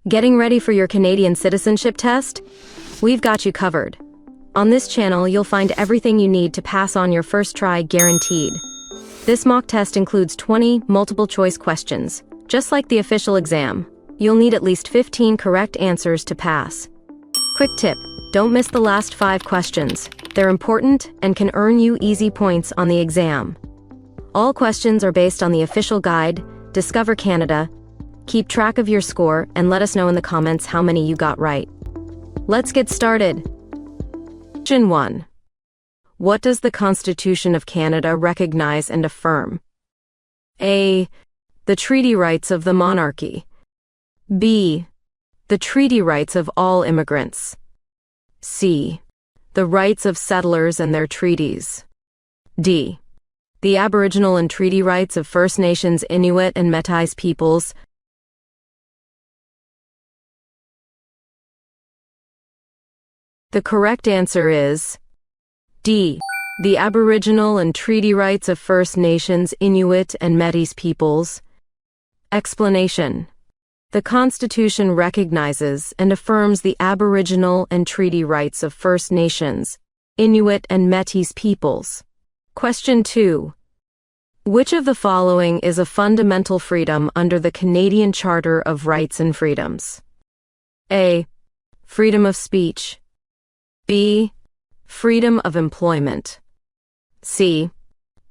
Getting ready for your Canadian Citizenship Test? We've got you covered. On this channel, you'll find everything you need to pass on your first try guaranteed. This mock test includes 20 multiple-choice questions. Just like the official exam, you'll need at least 15 correct answers to pass. Quick tip, don't miss the last 5 questions. They're important and can earn you easy points on the exam. All questions are based on the official guide, Discover Canada. Keep track of your score and let us know in the comments how many you got right. Let's get started. Question 1. What does the Constitution of Canada recognize and affirm? A. The treaty rights of the monarchy. B. The treaty rights of all immigrants. C. The rights of settlers and their treaties. D. The Aboriginal and treaty rights of First Nations, Inuit, and Métis peoples. The correct answer is D. The Aboriginal and treaty rights of First Nations, Inuit, and Métis peoples. Explanation. The Constitution recognizes and affirms the Aboriginal and treaty rights of First Nations, Inuit, and Métis peoples. Question 2. Which of the following is a fundamental freedom under the Canadian Charter of Rights and Freedoms? A. Freedom of speech. B. Freedom of employment. C.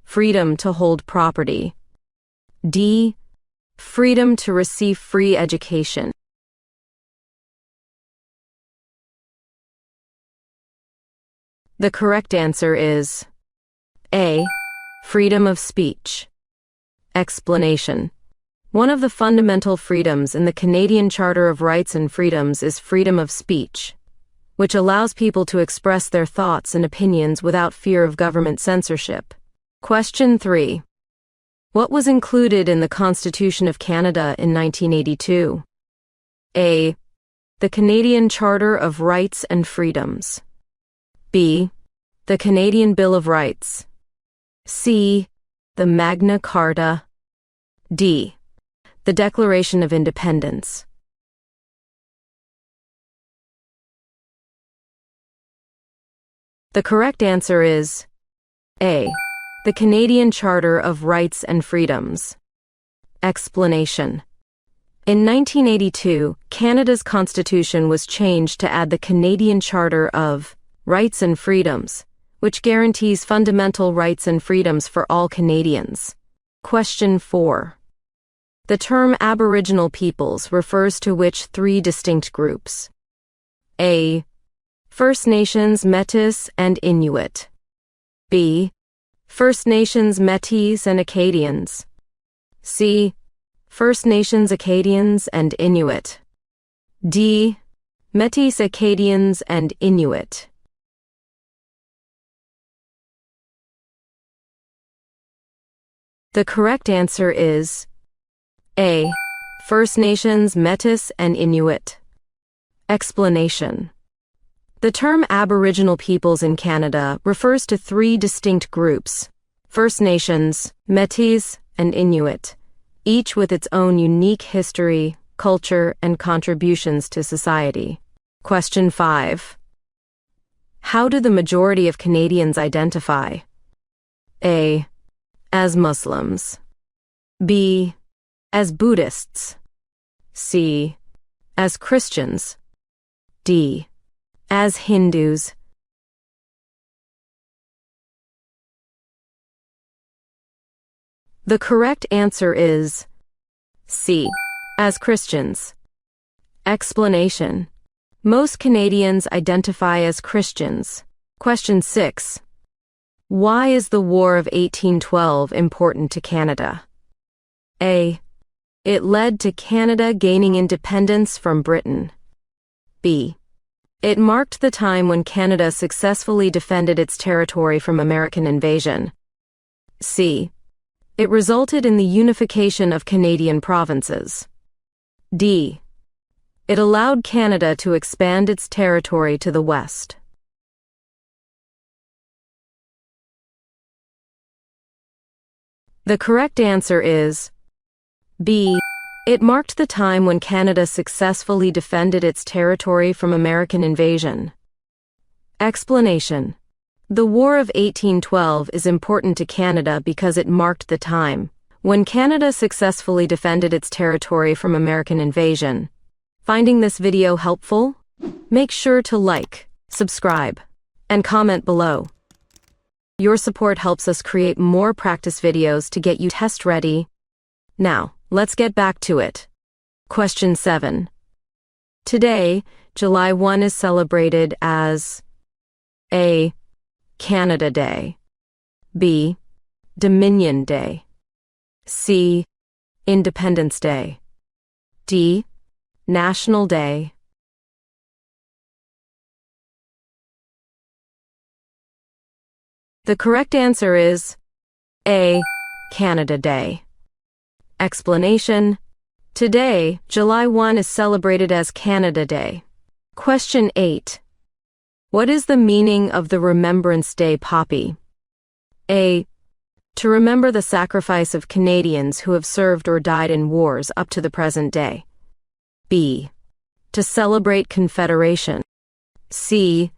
Freedom to hold property. D. Freedom to receive free education. The correct answer is A. Freedom of speech. Explanation. One of the fundamental freedoms in the Canadian Charter of Rights and Freedoms is freedom of speech, which allows people to express their thoughts and opinions without fear of government censorship. Question 3. What was included in the Constitution of Canada in 1982? A. The Canadian Charter of Rights and Freedoms. B. The Canadian Bill of Rights. C. The Magna Carta. D. The Declaration of Independence. The correct answer is A. The Canadian Charter of Rights and Freedoms. Explanation. In 1982, Canada's Constitution was changed to add the Canadian Charter of Rights and Freedoms, which guarantees fundamental rights and freedoms for all Canadians. Question 4. The term Aboriginal peoples refers to which 3 distinct groups? A. First Nations, Métis, and Inuit. B. First Nations, Métis, and Acadians. C. First Nations, Acadians, and Inuit. D. Métis, Acadians, and Inuit. The correct answer is A. First Nations, Métis, and Inuit. Explanation. The term Aboriginal peoples in Canada refers to 3 distinct groups: First Nations, Métis, and Inuit, each with its own unique history, culture, and contributions to society. Question 5. How do the majority of Canadians identify? A. As Muslims. B. As Buddhists. C. As Christians. D. As Hindus. The correct answer is C. As Christians. Explanation. Most Canadians identify as Christians. Question 6. Why is the War of 1812 important to Canada? A. It led to Canada gaining independence from Britain. B. It marked the time when Canada successfully defended its territory from American invasion. C. It resulted in the unification of Canadian provinces. D. It allowed Canada to expand its territory to the west. The correct answer is B. It marked the time when Canada successfully defended its territory from American invasion. Explanation. The War of 1812 is important to Canada because it marked the time when Canada successfully defended its territory from American invasion. Finding this video helpful? Make sure to like, subscribe, and comment below. Your support helps us create more practice videos to get you test ready. Now, let's get back to it. Question 7. Today, July 1 is celebrated as A. Canada Day, B. Dominion Day, C. Independence Day, D. National Day. The correct answer is A. Canada Day. Explanation. Today, July 1 is celebrated as Canada Day. Question 8. What is the meaning of the Remembrance Day poppy? A. To remember the sacrifice of Canadians who have served or died in wars up to the present day. B. To celebrate Confederation. C.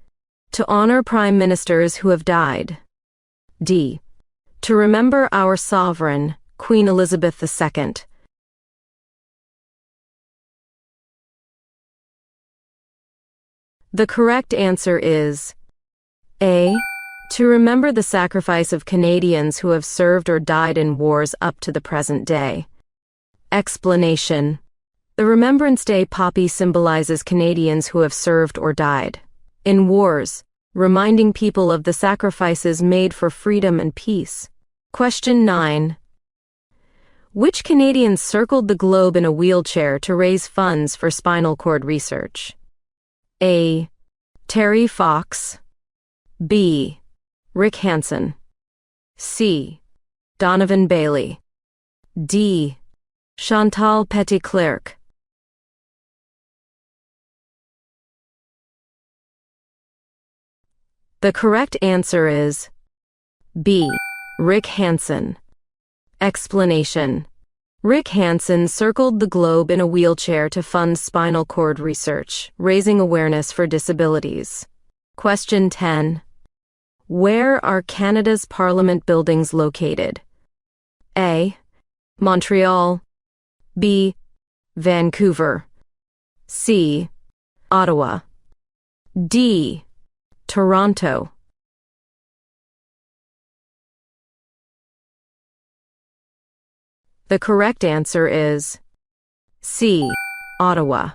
To honor prime ministers who have died. D. To remember our sovereign, Queen Elizabeth II. The correct answer is A. To remember the sacrifice of Canadians who have served or died in wars up to the present day. Explanation. The Remembrance Day poppy symbolizes Canadians who have served or died in wars, reminding people of the sacrifices made for freedom and peace. Question 9. Which Canadian circled the globe in a wheelchair to raise funds for spinal cord research? A. Terry Fox, B. Rick Hansen, C. Donovan Bailey, D. Chantal Petitclerc. The correct answer is B. Rick Hansen. Explanation. Rick Hansen circled the globe in a wheelchair to fund spinal cord research, raising awareness for disabilities. Question 10. Where are Canada's Parliament buildings located? A. Montreal, B. Vancouver, C. Ottawa, D. Toronto. The correct answer is C. Ottawa.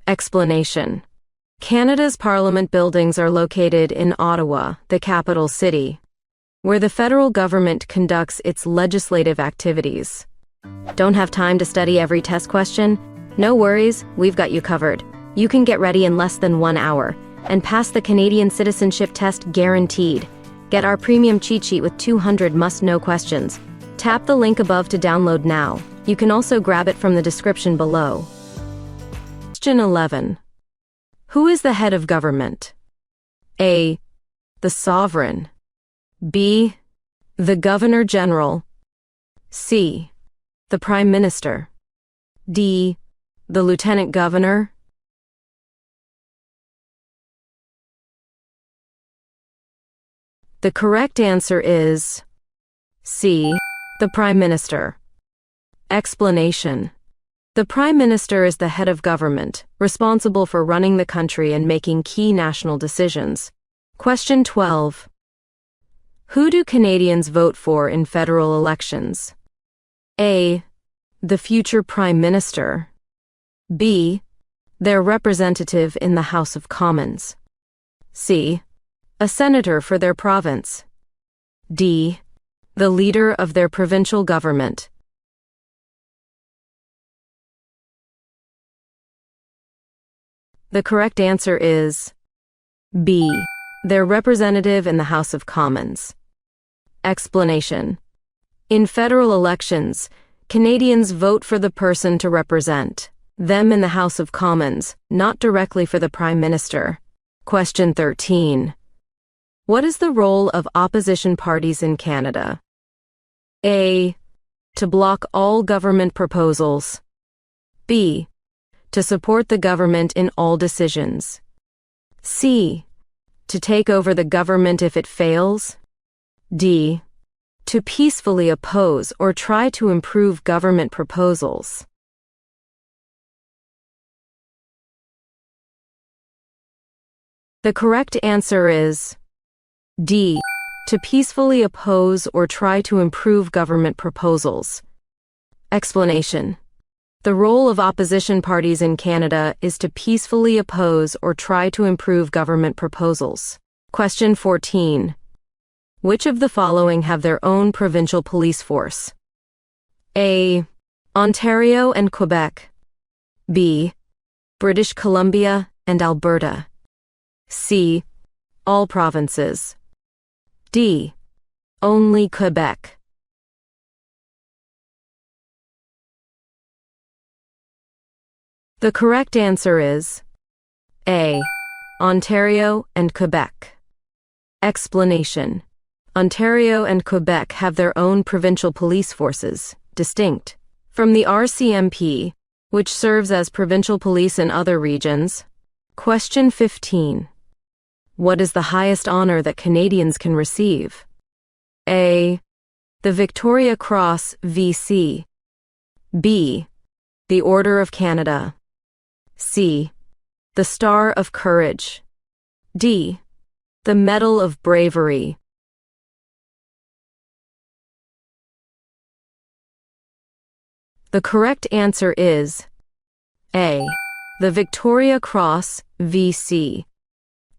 Explanation. Canada's Parliament buildings are located in Ottawa, the capital city, where the federal government conducts its legislative activities. Don't have time to study every test question? No worries, we've got you covered. You can get ready in less than 1 hour and pass the Canadian Citizenship Test guaranteed. Get our premium cheat sheet with 200 must-know questions. Tap the link above to download now. You can also grab it from the description below. Question 11. Who is the head of government? A. The sovereign, B. The Governor General, C. The Prime Minister, D. The Lieutenant Governor. The correct answer is C. The Prime Minister. Explanation. The Prime Minister is the head of government, responsible for running the country and making key national decisions. Question 12. Who do Canadians vote for in federal elections? A. The future Prime Minister, B. Their representative in the House of Commons, C. A senator for their province, D. The leader of their provincial government. The correct answer is B. Their representative in the House of Commons. Explanation. In federal elections, Canadians vote for the person to represent them in the House of Commons, not directly for the Prime Minister. Question 13. What is the role of opposition parties in Canada? A. To block all government proposals, B. To support the government in all decisions. C. To take over the government if it fails. D. To peacefully oppose or try to improve government proposals. The correct answer is D. To peacefully oppose or try to improve government proposals. Explanation. The role of opposition parties in Canada is to peacefully oppose or try to improve government proposals. Question 14. Which of the following have their own provincial police force? A. Ontario and Quebec. B. British Columbia and Alberta. C. All provinces. D. Only Quebec. The correct answer is A. Ontario and Quebec. Explanation. Ontario and Quebec have their own provincial police forces, distinct from the RCMP, which serves as provincial police in other regions. Question 15. What is the highest honor that Canadians can receive? A. The Victoria Cross VC. B. The Order of Canada. C. The Star of Courage. D. The Medal of Bravery. The correct answer is A. The Victoria Cross VC.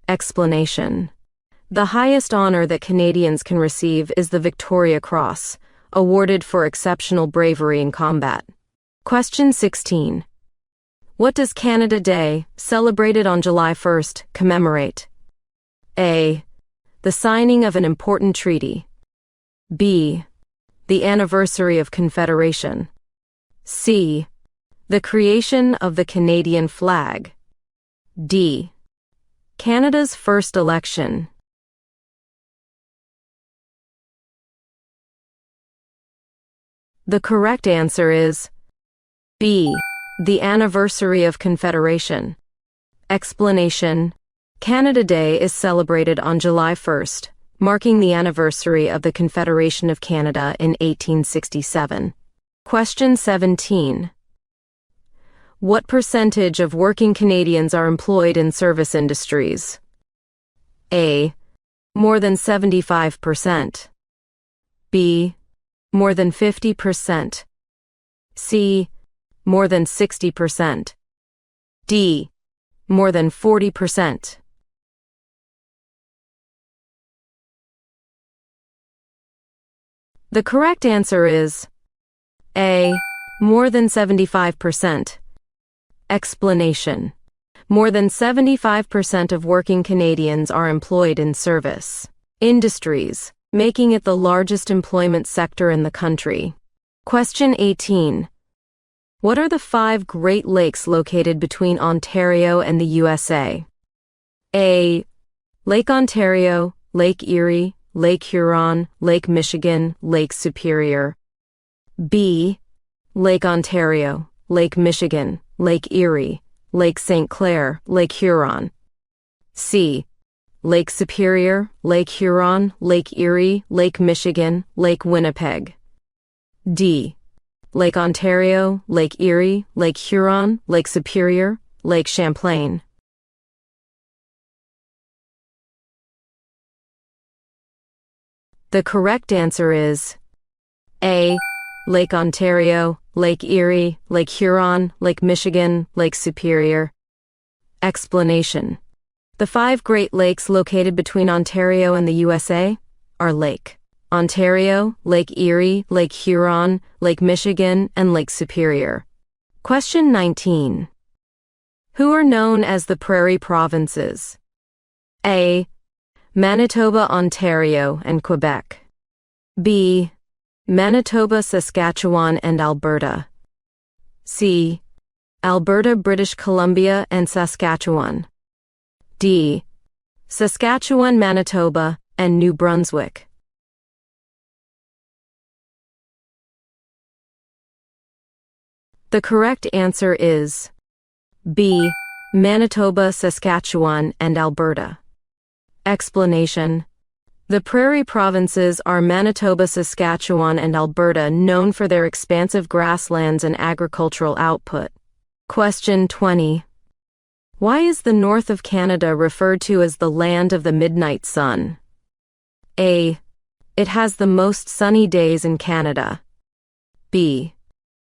Explanation. The highest honor that Canadians can receive is the Victoria Cross, awarded for exceptional bravery in combat. Question 16. What does Canada Day, celebrated on July 1st, commemorate? A. The signing of an important treaty. B. The anniversary of Confederation. C. The creation of the Canadian flag. D. Canada's first election. The correct answer is B. The anniversary of Confederation. Explanation. Canada Day is celebrated on July 1st, marking the anniversary of the Confederation of Canada in 1867. Question 17. What percentage of working Canadians are employed in service industries? A. More than 75%. B. More than 50%. C. More than 60%. D. More than 40%. The correct answer is A. More than 75%. Explanation. More than 75% of working Canadians are employed in service industries, making it the largest employment sector in the country. Question 18. What are the 5 Great Lakes located between Ontario and the USA? A. Lake Ontario, Lake Erie, Lake Huron, Lake Michigan, Lake Superior. B. Lake Ontario, Lake Michigan, Lake Erie, Lake St. Clair, Lake Huron. C. Lake Superior, Lake Huron, Lake Erie, Lake Michigan, Lake Winnipeg. D. Lake Ontario, Lake Erie, Lake Huron, Lake Superior, Lake Champlain. The correct answer is A. Lake Ontario, Lake Erie, Lake Huron, Lake Michigan, Lake Superior. Explanation. The 5 Great Lakes located between Ontario and the USA are Lake Ontario, Lake Erie, Lake Huron, Lake Michigan, and Lake Superior. Question 19. Who are known as the Prairie Provinces? A. Manitoba, Ontario, and Quebec. B. Manitoba, Saskatchewan, and Alberta. C. Alberta, British Columbia, and Saskatchewan. D. Saskatchewan, Manitoba, and New Brunswick. The correct answer is B. Manitoba, Saskatchewan, and Alberta. Explanation. The prairie provinces are Manitoba, Saskatchewan, and Alberta, known for their expansive grasslands and agricultural output. Question 20. Why is the north of Canada referred to as the land of the midnight sun? A. It has the most sunny days in Canada. B.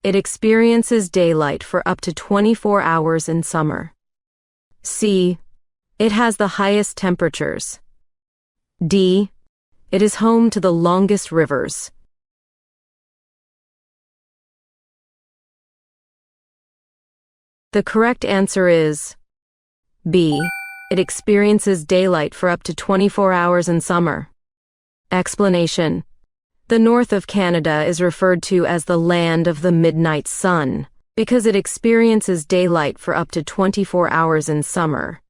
It experiences daylight for up to 24 hours in summer. C. It has the highest temperatures. D. It is home to the longest rivers. The correct answer is B. It experiences daylight for up to 24 hours in summer. Explanation. The north of Canada is referred to as the land of the midnight sun because it experiences daylight for up to 24 hours in summer.